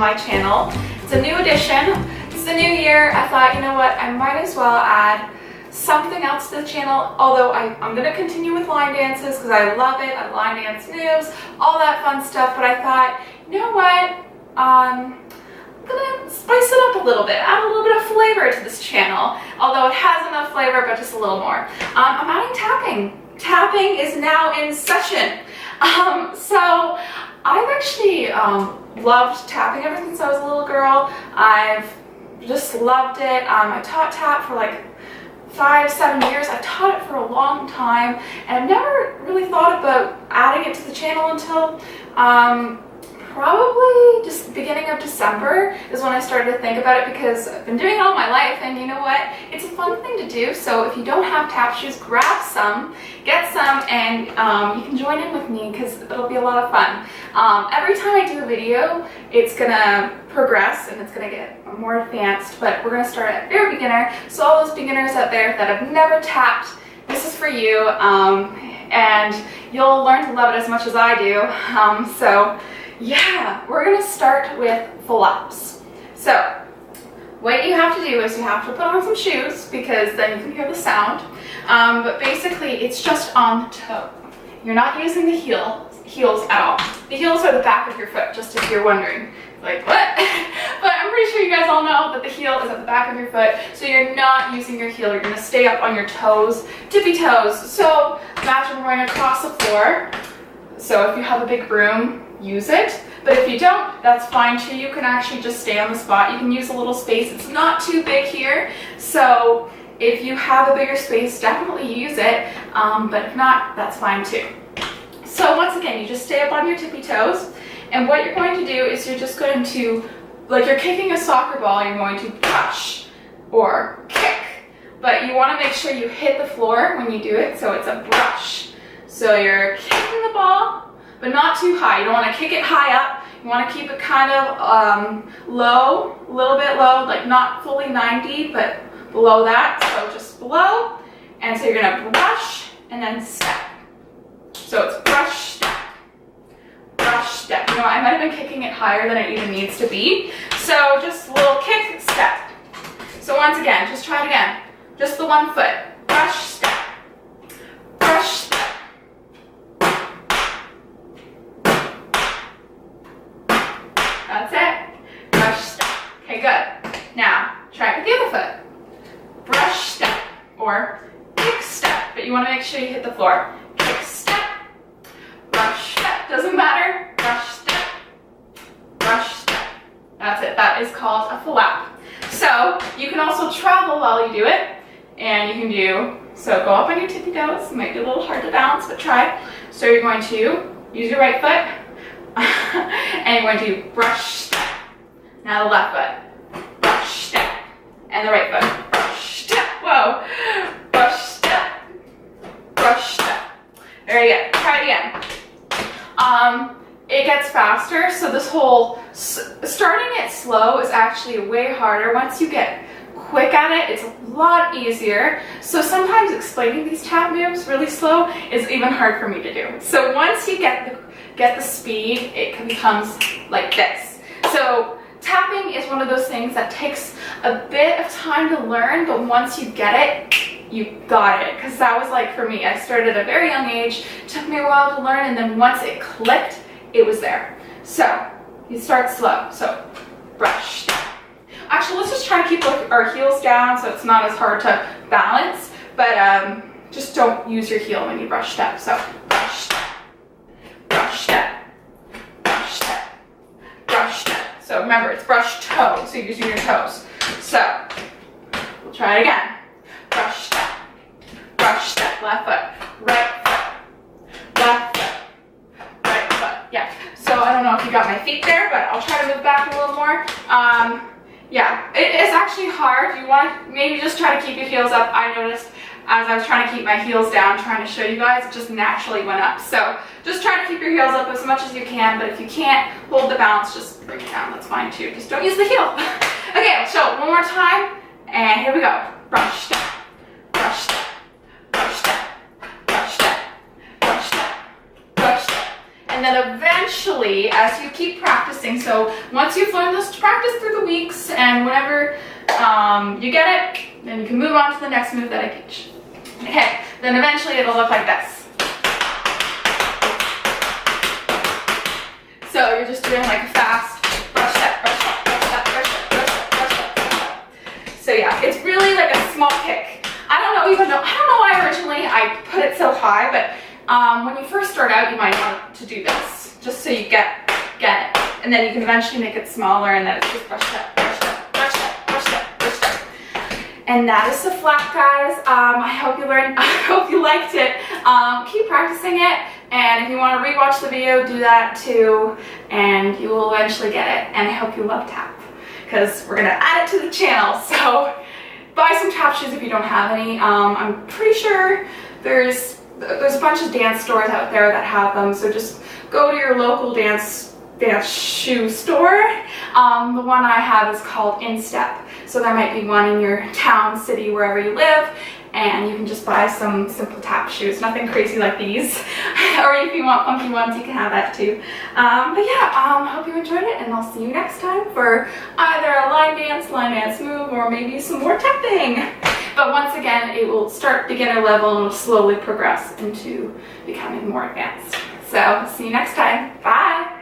my channel. It's a new addition. It's the new year. I thought, you know what, I might as well add something else to the channel, although I'm going to continue with line dances because I love it. I line dance moves, all that fun stuff, but I thought, you know what, I'm going to spice it up a little bit, add a little bit of flavor to this channel, although it has enough flavor, but just a little more. I'm adding tapping. Tapping is now in session. So I've actually loved tapping ever since I was a little girl. I've just loved it. I taught tap for like 5-7 years. I've taught it for a long time, and I've never really thought about adding it to the channel until probably just beginning of December is when I started to think about it, because I've been doing it all my life, and you know what, it's a fun thing to do. So if you don't have tap shoes, grab some, get some, and you can join in with me because it'll be a lot of fun. Every time I do a video, it's gonna progress and it's gonna get more advanced, but we're gonna start at very beginner. So all those beginners out there that have never tapped, this is for you, and you'll learn to love it as much as I do. So yeah, we're gonna start with flops. So what you have to do is you have to put on some shoes because then you can hear the sound. But basically it's just on the toe. You're not using the heels at all. The heels are the back of your foot, just if you're wondering. Like, what? But I'm pretty sure you guys all know that the heel is at the back of your foot, so you're not using your heel. You're gonna stay up on your toes, tippy toes. So imagine we're going across the floor. So if you have a big room, use it. But if you don't, that's fine too. You can actually just stay on the spot. You can use a little space. It's not too big here. So if you have a bigger space, definitely use it. But if not, that's fine too. So once again, you just stay up on your tippy toes. And what you're going to do is you're just going to, like you're kicking a soccer ball, you're going to push or kick. But you want to make sure you hit the floor when you do it, so it's a brush. So you're kicking the ball, but not too high. You don't want to kick it high up. You want to keep it kind of low, a little bit low, like not fully 90, but below that. So just below. And so you're going to brush and then step. So it's brush, step. Brush, step. You know, I might have been kicking it higher than it even needs to be. So just a little kick, step. So once again, just try it again. Just the one foot. Brush, step. Brush, step. That's it. Brush, step. Okay, good. Now, try it with the other foot. Brush, step. Or kick, step. But you want to make sure you hit the floor. Kick, step. Brush, step. Doesn't matter. Brush, step. Brush, step. That's it. That is called a flap. So you can also travel while you do it. And you can do, so go up on your tippy toes. It might be a little hard to balance, but try. So you're going to use your right foot. And you're going to brush, step. Now the left foot. Brush, step. And the right foot. Brush, step. Whoa. Brush, step. Brush, step. Very good. Try it again. It gets faster, so this whole, starting it slow is actually way harder. Once you get quick at it, it's a lot easier. So sometimes explaining these tap moves really slow is even hard for me to do. So once you get the speed, it becomes like this. So tapping is one of those things that takes a bit of time to learn, but once you get it, you got it. Because that was like for me, I started at a very young age, it took me a while to learn, and then once it clicked, it was there. So you start slow. So brush. Actually, let's just try to keep our heels down so it's not as hard to balance, but just don't use your heel when you brush step. So brush step, brush step, brush step, brush step. So remember, it's brush toe, so you're using your toes. So we'll try it again. Brush step, left foot, right foot, left foot, right foot. Yeah, so I don't know if you got my feet there, but I'll try to move back a little more. Yeah, it is actually hard. You want to maybe just try to keep your heels up. I noticed as I was trying to keep my heels down, trying to show you guys, it just naturally went up. So just try to keep your heels up as much as you can, but if you can't hold the balance, just bring it down. That's fine too. Just don't use the heel. Okay, so one more time, and here we go. Brush step, brush step, brush step, brush step, brush step, brush step. And And then eventually, as you keep practicing, so once you've learned this, practice through the weeks, and whenever you get it, then you can move on to the next move that I teach. Okay, then eventually it'll look like this. So you're just doing like a fast brush step, brush step, brush step, brush step, brush step, brush step, brush step. So yeah, it's really like a small kick. I don't know why originally I put it so high, but when you first start out, you might want to do this, just so you get it. And then you can eventually make it smaller, and then it's just brush step, brush step, brush step, brush step, brush step. And that is the flap, guys. I hope you learned, I hope you liked it. Keep practicing it. And if you want to rewatch the video, do that too, and you will eventually get it. And I hope you love tap, because we're going to add it to the channel. So buy some tap shoes if you don't have any. I'm pretty sure there's a bunch of dance stores out there that have them, so just go to your local dance shoe store. The one I have is called Instep, so there might be one in your town, city, wherever you live, and you can just buy some simple tap shoes, nothing crazy like these. Or if you want funky ones, you can have that too. But yeah, hope you enjoyed it, and I'll see you next time for either a line dance move, or maybe some more tapping. But once again, it will start beginner level and will slowly progress into becoming more advanced. So see you next time. Bye.